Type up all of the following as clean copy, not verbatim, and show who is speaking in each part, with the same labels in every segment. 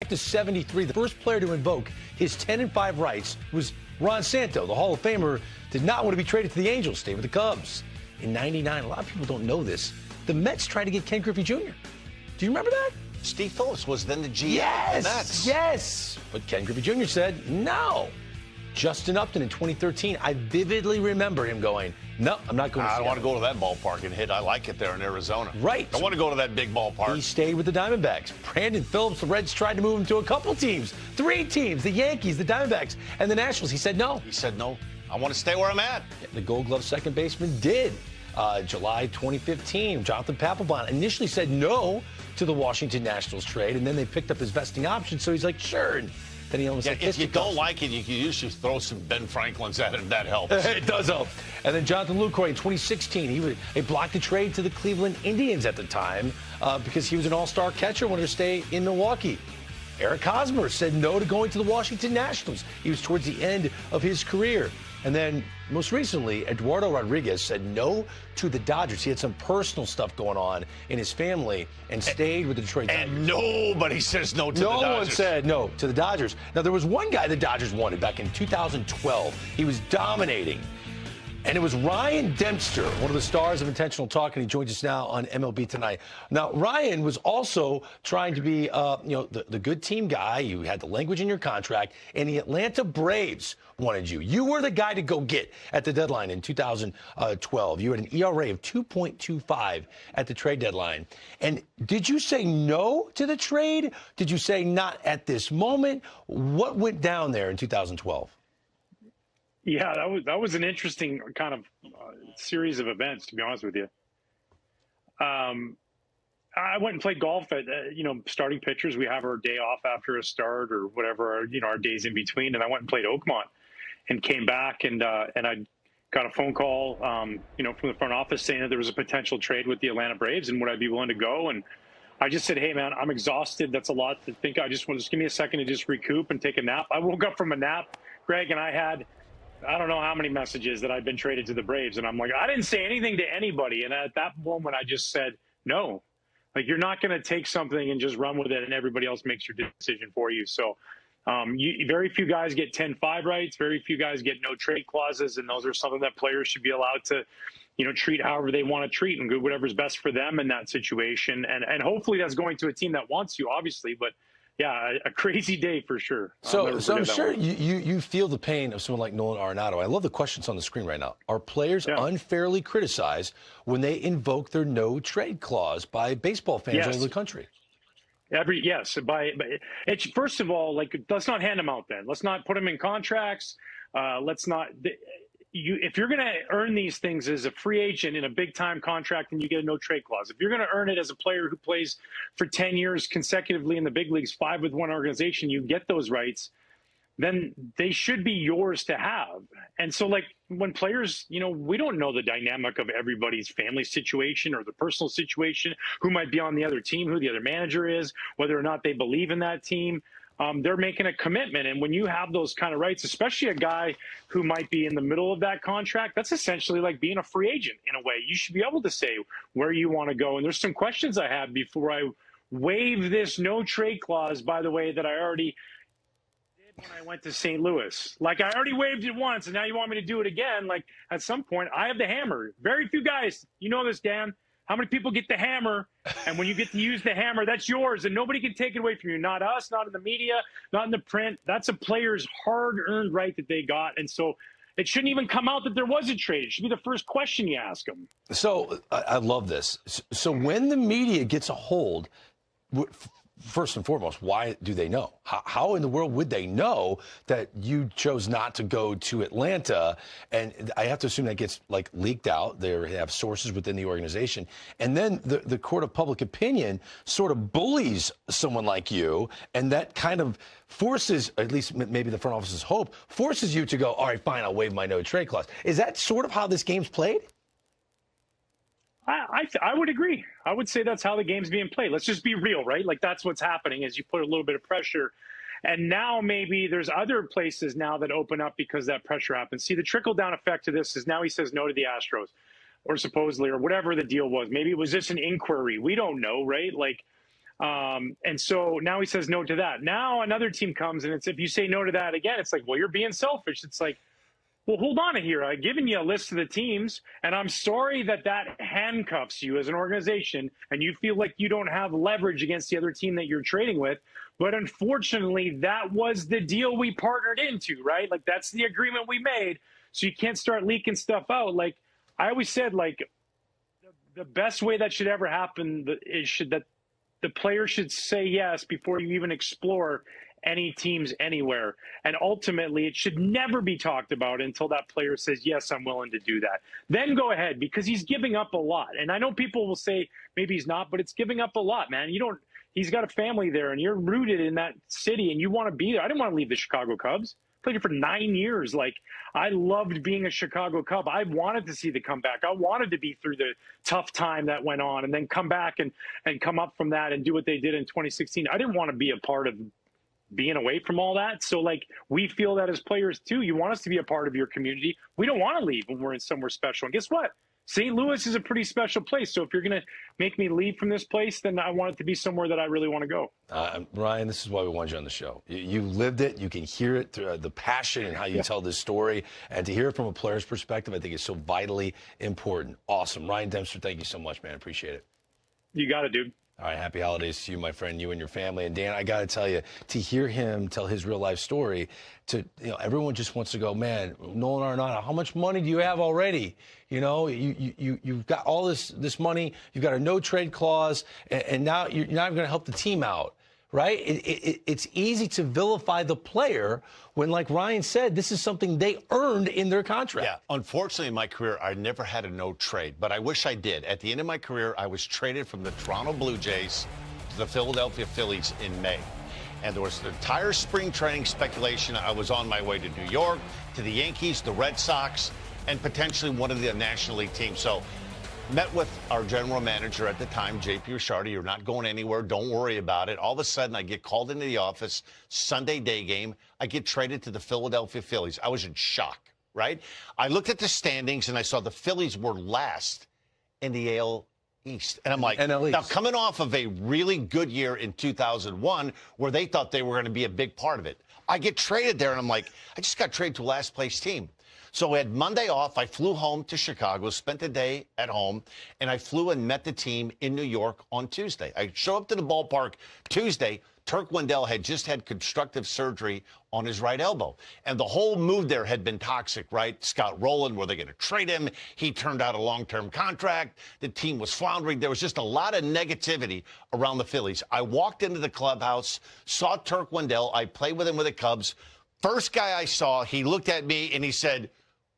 Speaker 1: back to 73, the first player to invoke his 10-5 rights was Ron Santo. The Hall of Famer did not want to be traded to the Angels, stayed with the Cubs. In 99, a lot of people don't know this, the Mets tried to get Ken Griffey Jr. Do you remember that?
Speaker 2: Steve Phillips was then the GM.
Speaker 1: Yes, yes. But Ken Griffey Jr. said no. Justin Upton in 2013, I vividly remember him going, no, I'm not going to
Speaker 2: I don't want to go to that ballpark and hit. I like it there in Arizona.
Speaker 1: Right.
Speaker 2: I want to go to that big ballpark.
Speaker 1: He stayed with the Diamondbacks. Brandon Phillips, the Reds tried to move him to a couple teams, 3 teams, the Yankees, the Diamondbacks, and the Nationals. He said no.
Speaker 2: He said no. I want to stay where I'm at.
Speaker 1: The Gold Glove second baseman did. July 2015, Jonathan Papelbon initially said no to the Washington Nationals trade, and then they picked up his vesting option, so he's like, sure. And then he almost
Speaker 2: if you don't like it, you can usually throw some Ben Franklins at it. That helps.
Speaker 1: It does help. And then Jonathan Lucroy in 2016, he blocked the trade to the Cleveland Indians at the time because he was an all-star catcher, wanted to stay in Milwaukee. Eric Hosmer said no to going to the Washington Nationals. He was towards the end of his career. And then, most recently, Eduardo Rodriguez said no to the Dodgers. He had some personal stuff going on in his family and stayed with the Detroit Tigers.
Speaker 2: And nobody says no to the Dodgers.
Speaker 1: No one said no to the Dodgers. Now, there was one guy the Dodgers wanted back in 2012. He was dominating. And it was Ryan Dempster, one of the stars of Intentional Talk, and he joins us now on MLB Tonight. Now, Ryan was also trying to be, the good team guy. You had the language in your contract, and the Atlanta Braves wanted you. You were the guy to go get at the deadline in 2012. You had an ERA of 2.25 at the trade deadline. And did you say no to the trade? Did you say not at this moment? What went down there in 2012?
Speaker 3: Yeah, that was an interesting kind of series of events, to be honest with you. I went and played golf at, starting pitchers. We have our day off after a start or whatever, our days in between. And I went and played Oakmont and came back and I got a phone call, from the front office saying that there was a potential trade with the Atlanta Braves and would I be willing to go? And I just said, hey, man, I'm exhausted. That's a lot to think. Just give me a second to just recoup and take a nap. I woke up from a nap, Greg, and I had – I don't know how many messages that I'd been traded to the Braves. And I'm like, I didn't say anything to anybody. And at that moment, I just said, no, like, you're not going to take something and just run with it and everybody else makes your decision for you. So very few guys get 10-5 rights. Very few guys get no trade clauses. And those are something that players should be allowed to, treat however they want to treat and do whatever's best for them in that situation. And hopefully that's going to a team that wants you, obviously. But yeah, a crazy day for sure.
Speaker 1: So I'm sure you feel the pain of someone like Nolan Arenado. I love the questions on the screen right now. Are players unfairly criticized when they invoke their no trade clause by baseball fans all over the country?
Speaker 3: It's first of all, let's not hand them out then. Let's not put them in contracts. If you're going to earn these things as a free agent in a big-time contract, then you get a no-trade clause. If you're going to earn it as a player who plays for 10 years consecutively in the big leagues, 5 with one organization, you get those rights, then they should be yours to have. And so, when players, we don't know the dynamic of everybody's family situation or the personal situation, who might be on the other team, who the other manager is, whether or not they believe in that team. They're making a commitment. And when you have those kind of rights, especially a guy who might be in the middle of that contract, that's essentially like being a free agent in a way. You should be able to say where you want to go. And there's some questions I have before I waive this no trade clause, by the way, that I already did when I went to St. Louis. I already waived it once, and now you want me to do it again. At some point, I have the hammer. Very few guys, you know this, Dan. How many people get the hammer? And when you get to use the hammer, that's yours, and nobody can take it away from you. Not us, not in the media, not in the print. That's a player's hard-earned right that they got. And so it shouldn't even come out that there was a trade. It should be the first question you ask them.
Speaker 1: So I love this. So when the media gets a hold, first and foremost, why do they know? How in the world would they know that you chose not to go to Atlanta? And I have to assume that gets leaked out. They have sources within the organization. And then the court of public opinion sort of bullies someone like you. And that kind of forces, at least maybe the front office's hope, forces you to go, all right, fine, I'll waive my no trade clause. Is that sort of how this game's played?
Speaker 3: I would agree. I would say that's how the game's being played. Let's just be real, right? That's what's happening is you put a little bit of pressure. And now maybe there's other places now that open up because that pressure happens. See, the trickle-down effect to this is now he says no to the Astros or supposedly or whatever the deal was. Maybe it was just an inquiry. We don't know, right? And so now he says no to that. Now another team comes, and it's if you say no to that again, it's like, well, you're being selfish. It's like, well, hold on here. I've given you a list of the teams, and I'm sorry that handcuffs you as an organization, and you feel like you don't have leverage against the other team that you're trading with. But unfortunately, that was the deal we partnered into, right? Like, that's the agreement we made. So you can't start leaking stuff out. Like I always said, like the best way that should ever happen is that the player should say yes before you even explore any teams anywhere. And ultimately, it should never be talked about until that player says, yes, I'm willing to do that. Then go ahead, because he's giving up a lot. And I know people will say maybe he's not, but it's giving up a lot, man. He's got a family there, and you're rooted in that city, and you want to be there. I didn't want to leave the Chicago Cubs. Played here for 9 years. Like, I loved being a Chicago Cub. I wanted to see the comeback. I wanted to be through the tough time that went on and then come back and come up from that and do what they did in 2016. I didn't want to be a part of being away from all that. So, like, we feel that as players, too. You want us to be a part of your community. We don't want to leave when we're in somewhere special. And guess what? St. Louis is a pretty special place. So if you're going to make me leave from this place, then I want it to be somewhere that I really want to go.
Speaker 1: Ryan, this is why we wanted you on the show. You lived it. You can hear it through the passion and how you tell this story. And to hear it from a player's perspective, I think is so vitally important. Awesome. Ryan Dempster, thank you so much, man. Appreciate it.
Speaker 3: You got it, dude.
Speaker 1: All right, happy holidays to you, my friend, you and your family. And Dan, I got to tell you, to hear him tell his real life story, everyone just wants to go, man, Nolan Arenado, how much money do you have already? You've got all this money, you've got a no trade clause, and now you're not even going to help the team out. Right? It's easy to vilify the player when, like Ryan said, this is something they earned in their contract.
Speaker 2: Yeah, unfortunately, in my career, I never had a no trade, but I wish I did. At the end of my career, I was traded from the Toronto Blue Jays to the Philadelphia Phillies in May. And there was the entire spring training speculation. I was on my way to New York, to the Yankees, the Red Sox, and potentially one of the National League teams. So met with our general manager at the time, J.P. Ricciardi. You're not going anywhere. Don't worry about it. All of a sudden, I get called into the office, Sunday day game. I get traded to the Philadelphia Phillies. I was in shock, right? I looked at the standings, and I saw the Phillies were last in the AL East. And I'm like, now coming off of a really good year in 2001 where they thought they were going to be a big part of it. I get traded there, and I'm like, I just got traded to a last-place team. So I had Monday off. I flew home to Chicago, spent the day at home, and I flew and met the team in New York on Tuesday. I show up to the ballpark Tuesday. Turk Wendell had just had constructive surgery on his right elbow. And the whole mood there had been toxic, right? Scott Rowland, were they going to trade him? He turned out a long-term contract. The team was floundering. There was just a lot of negativity around the Phillies. I walked into the clubhouse, saw Turk Wendell. I played with him with the Cubs. First guy I saw, he looked at me and he said,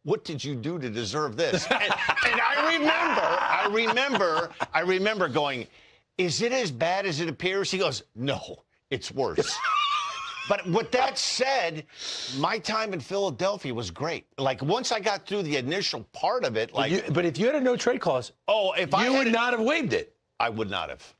Speaker 2: "What did you do to deserve this?" And I remember going, "Is it as bad as it appears?" He goes, "No, it's worse." But with that said, my time in Philadelphia was great. Like, once I got through the initial part of it, like,
Speaker 1: but if you had a no trade clause, you would not have waived it.
Speaker 2: I would not have.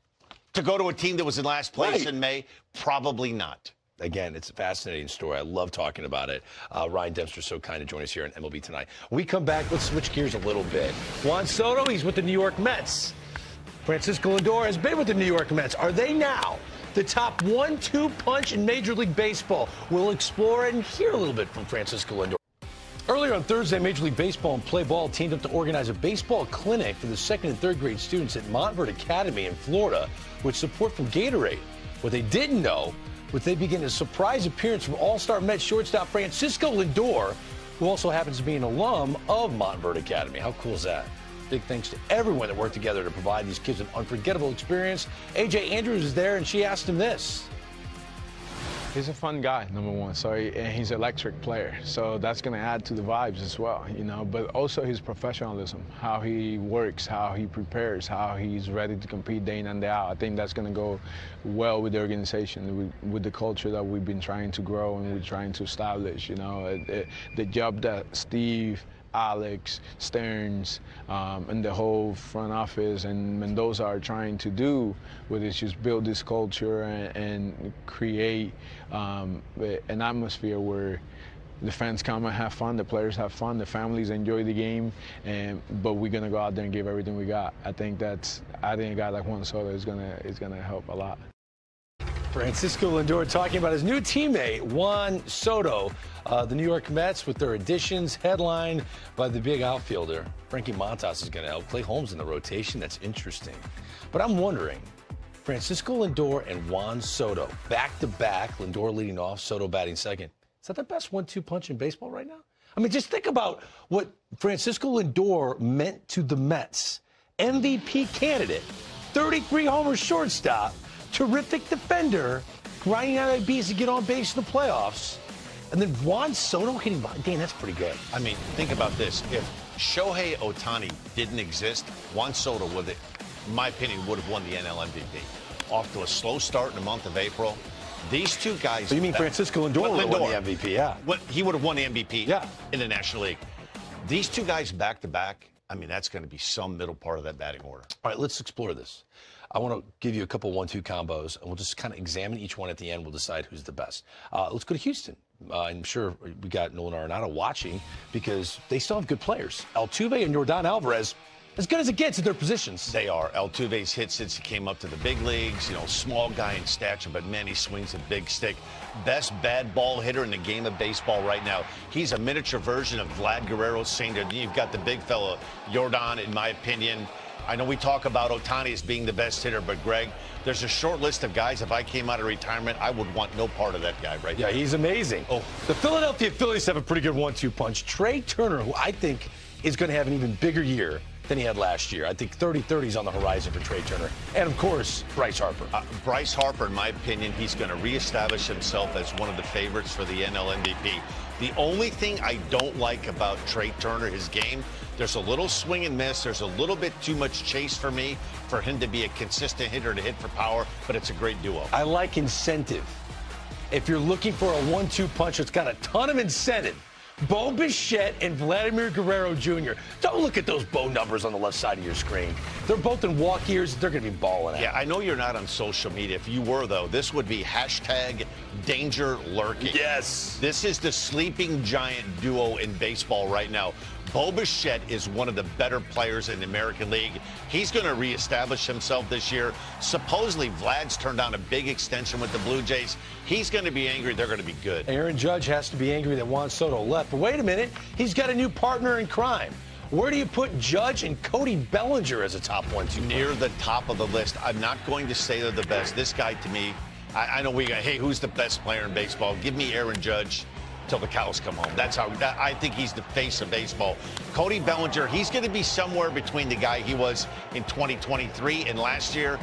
Speaker 2: To go to a team that was in last place in May, probably not.
Speaker 1: Again, it's a fascinating story. I love talking about it. Ryan Dempster's so kind to join us here on MLB Tonight. When we come back, let's switch gears a little bit. Juan Soto, he's with the New York Mets. Francisco Lindor has been with the New York Mets. Are they now the top 1-2 punch in Major League Baseball? We'll explore and hear a little bit from Francisco Lindor. Earlier on Thursday, Major League Baseball and Play Ball teamed up to organize a baseball clinic for the 2nd and 3rd grade students at Montverde Academy in Florida with support from Gatorade. What they didn't know was they begin a surprise appearance from All-Star Mets shortstop Francisco Lindor, who also happens to be an alum of Montverde Academy. How cool is that? Big thanks to everyone that worked together to provide these kids an unforgettable experience. AJ Andrews is there, and she asked him this.
Speaker 4: He's a fun guy, number one. So and he's an electric player. So that's going to add to the vibes as well, But also his professionalism, how he works, how he prepares, how he's ready to compete day in and day out. I think that's going to go well with the organization, with the culture that we've been trying to grow and we're trying to establish. The job that Steve, Alex, Stearns, and the whole front office and Mendoza are trying to do, with is just build this culture and create an atmosphere where the fans come and have fun, the players have fun, the families enjoy the game, but we're gonna go out there and give everything we got. I think a guy like Juan Soto is gonna help a lot.
Speaker 1: Francisco Lindor talking about his new teammate, Juan Soto. The New York Mets with their additions headlined by the big outfielder. Frankie Montas is going to help. Clay Holmes in the rotation. That's interesting. But I'm wondering, Francisco Lindor and Juan Soto, back-to-back, Lindor leading off, Soto batting second. Is that the best 1-2 punch in baseball right now? I mean, just think about what Francisco Lindor meant to the Mets. MVP candidate, 33-homer shortstop, terrific defender, grinding out IBs to get on base in the playoffs. And then Juan Soto hitting, Dan, that's pretty good.
Speaker 2: I mean, think about this. If Shohei Ohtani didn't exist, Juan Soto would, in my opinion, would have won the NL MVP. Off to a slow start in the month of April. These two guys.
Speaker 1: So you mean Francisco Lindor would have won the MVP? Yeah.
Speaker 2: He would have won the MVP in the National League. These two guys back to back, I mean, that's going to be some middle part of that batting order.
Speaker 1: All right, let's explore this. I want to give you a couple 1-2 combos, and we'll just kind of examine each one at the end. We'll decide who's the best. Let's go to Houston. I'm sure we got Nolan Arenado watching because they still have good players. Altuve and Yordan Alvarez, as good as it gets at their positions.
Speaker 2: They are. Altuve's hit since he came up to the big leagues. You know, small guy in stature, but man, he swings a big stick. Best bad ball hitter in the game of baseball right now. He's a miniature version of Vlad Guerrero Sr. You've got the big fella, Yordan, in my opinion. I know we talk about Ohtani as being the best hitter, but Greg, there's a short list of guys. If I came out of retirement, I would want no part of that guy right now.
Speaker 1: Yeah, he's amazing. Oh, the Philadelphia Phillies have a pretty good 1-2 punch. Trey Turner, who I think is going to have an even bigger year than he had last year. I think 30-30 is on the horizon for Trey Turner. And, of course, Bryce Harper.
Speaker 2: Bryce Harper, in my opinion, he's going to reestablish himself as one of the favorites for the NL MVP. The only thing I don't like about Trey Turner, his game, there's a little swing and miss. There's a little bit too much chase for me for him to be a consistent hitter to hit for power, but it's a great duo.
Speaker 1: I like incentive. If you're looking for a 1-2 punch that's got a ton of incentive, Bo Bichette and Vladimir Guerrero Jr. Don't look at those Bo numbers on the left side of your screen. They're both in walk years. They're going to be balling out.
Speaker 2: Yeah, I know you're not on social media. If you were, though, this would be hashtag danger lurking.
Speaker 1: Yes.
Speaker 2: This is the sleeping giant duo in baseball right now. Bo Bichette is one of the better players in the American League. He's going to reestablish himself this year. Supposedly, Vlad's turned down a big extension with the Blue Jays. He's going to be angry. They're going to be good.
Speaker 1: Aaron Judge has to be angry that Juan Soto left. But wait a minute. He's got a new partner in crime. Where do you put Judge and Cody Bellinger as a top 1-2?
Speaker 2: Near the top of the list. I'm not going to say they're the best. This guy, to me, I know we got, hey, who's the best player in baseball? Give me Aaron Judge till the cows come home. That's how I think he's the face of baseball. Cody Bellinger, he's going to be somewhere between the guy he was in 2023 and last year.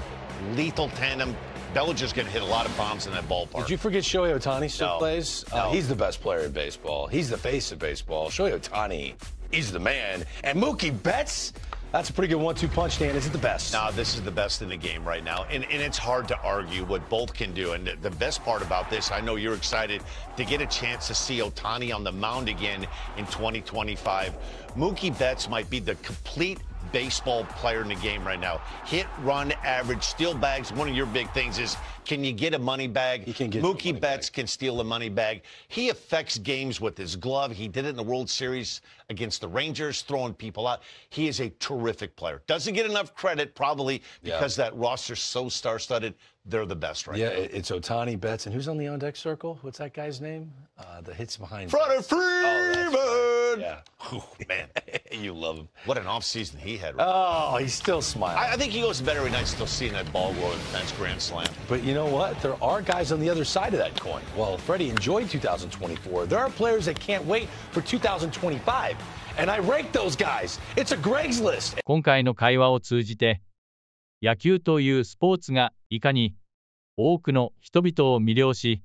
Speaker 2: Lethal tandem. Bellinger's going to hit a lot of bombs in that ballpark.
Speaker 1: Did you forget Shohei Ohtani still plays?
Speaker 2: No.
Speaker 1: He's the best player in baseball. He's the face of baseball. Shohei Ohtani, he's the man. And Mookie Betts, that's a pretty good 1-2 punch, Dan. Is it the best?
Speaker 2: No, this is the best in the game right now. And it's hard to argue what both can do. And the best part about this, I know you're excited to get a chance to see Ohtani on the mound again in 2025. Mookie Betts might be the complete baseball player in the game right now. Hit, run, average, steal bags. One of your big things is, can you get a money bag?
Speaker 1: He can get
Speaker 2: Mookie Betts can steal a money bag. He affects games with his glove. He did it in the World Series against the Rangers, throwing people out. He is a terrific player. Doesn't get enough credit, probably because that roster's so star-studded. They're the best right now.
Speaker 1: Yeah, it's Ohtani, Betts, and who's on the on-deck circle? What's that guy's name? The hits behind.
Speaker 2: Freddie Freeman!
Speaker 1: Oh, right. Yeah.
Speaker 2: Oh, man.
Speaker 1: You love him.
Speaker 2: What an offseason he had. Right?
Speaker 1: Oh, he's still smiling.
Speaker 2: I think he goes to bed every night still seeing that ball go over the fence grand slam.
Speaker 1: But you know what? There are guys on the other side of that coin. Well, Freddie enjoyed 2024. There are players that can't wait for 2025. And I rank those guys. It's a Greg's list.
Speaker 5: 今回の会話を通じて、野球というスポーツがいかに多くの人々を魅了し、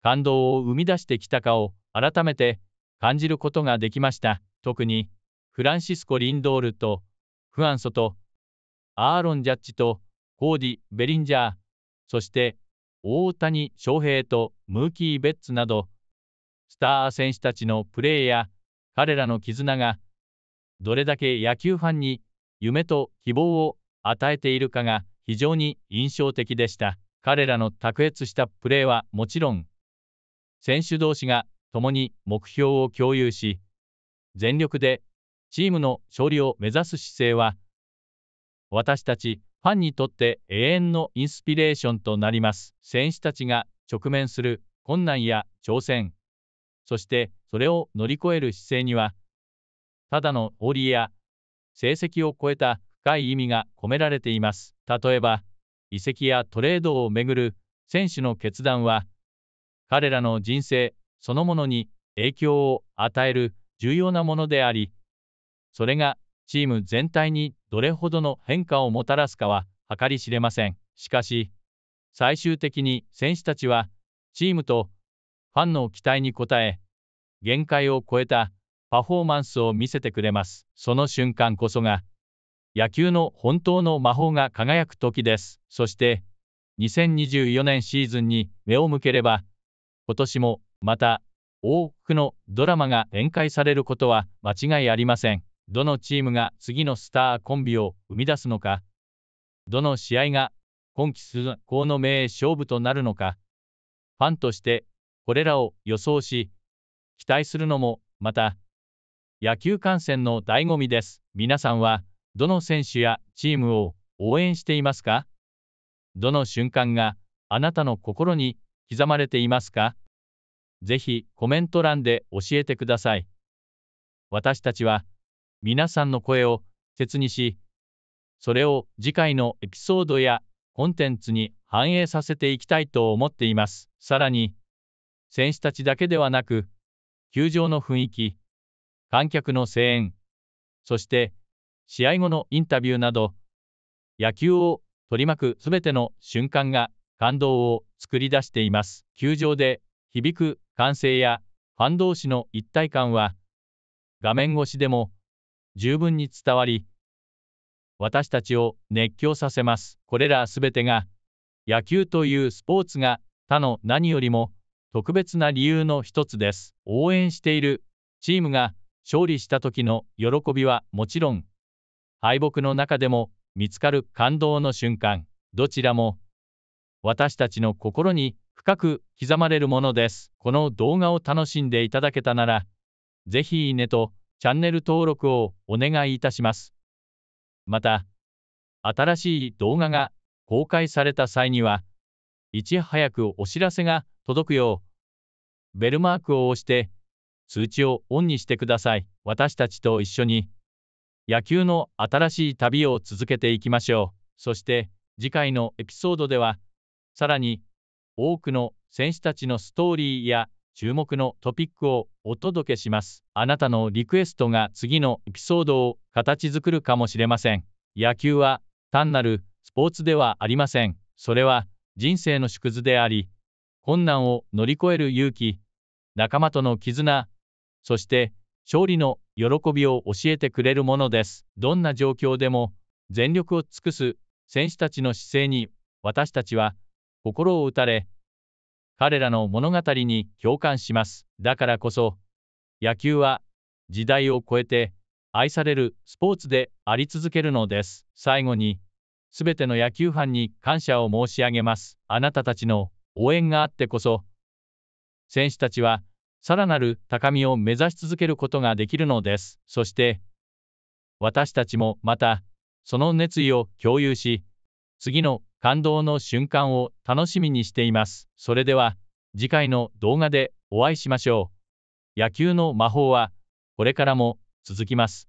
Speaker 5: 感動を生み出してきたかを改めて感じることができました。特にフランシスコ・リンドールとフアンソとアーロン・ジャッジとコーディ・ベリンジャー、そして大谷翔平とムーキー・ベッツなど、スター選手たちのプレーや彼らの絆がどれだけ野球ファンに夢と希望を与えているかが非常に印象的でした。彼らの卓越したプレーはもちろん、選手同士が共に目標を共有し、全力でチームの勝利を目指す姿勢は、私たちフファンにとって永遠のインスピレーションとなります。選手たちが直面する困難や挑戦、そしてそれを乗り越える姿勢には、ただのオーリーや成績を超えた深い意味が込められています。例えば、移籍やトレードをめぐる選手の決断は、彼らの人生そのものに影響を与える重要なものであり、それがチーム全体にどれほどの変化をもたらすかは計り知れません。しかし、最終的に選手たちはチームとファンの期待に応え、限界を超えたパフォーマンスを見せてくれます。その瞬間こそが、野球の本当の魔法が輝く時です。そして、2024年シーズンに目を向ければ、今年もまた多くのドラマが展開されることは間違いありません。どのチームが次のスターコンビを生み出すのか、どの試合が今季最高の名勝負となるのか、ファンとしてこれらを予想し、期待するのもまた野球観戦の醍醐味です。皆さんはどの選手やチームを応援していますか？どの瞬間があなたの心に刻まれていますか？ぜひコメント欄で教えてください。私たちは皆さんの声を大切にし、それを次回のエピソードやコンテンツに反映させていきたいと思っています。さらに、選手たちだけではなく、球場の雰囲気、観客の声援、そして試合後のインタビューなど、野球を取り巻くすべての瞬間が感動を作り出しています。球場で響く歓声やファン同士の一体感は、画面越しでも十分に伝わり、私たちを熱狂させます。これらすべてが、野球というスポーツが他の何よりも特別な理由の一つです。応援しているチームが勝利した時の喜びはもちろん、敗北の中でも見つかる感動の瞬間、どちらも私たちの心に深く刻まれるものです。この動画を楽しんでいただけたなら、ぜひいいねとチャンネル登録をお願いいたします。また、新しい動画が公開された際には、いち早くお知らせが届くよう、ベルマークを押して通知をオンにしてください。私たちと一緒に野球の新しい旅を続けていきましょう。そして次回のエピソードでは、さらに多くの選手たちのストーリーや注目のトピックをお届けします。あなたのリクエストが次のエピソードを形作るかもしれません。野球は単なるスポーツではありません。それは人生の縮図であり、困難を乗り越える勇気、仲間との絆、そして勝利の喜びを教えてくれるものです。どんな状況でも全力を尽くす選手たちの姿勢に、私たちは心を打たれ、彼らの物語に共感します。だからこそ、野球は時代を超えて愛されるスポーツであり続けるのです。最後に、すべての野球ファンに感謝を申し上げます。あなたたちの応援があってこそ、選手たちはさらなる高みを目指し続けることができるのです。そして、私たちもまた、その熱意を共有し、次の感動の瞬間を楽しみにしています。それでは、次回の動画でお会いしましょう。野球の魔法は、これからも続きます。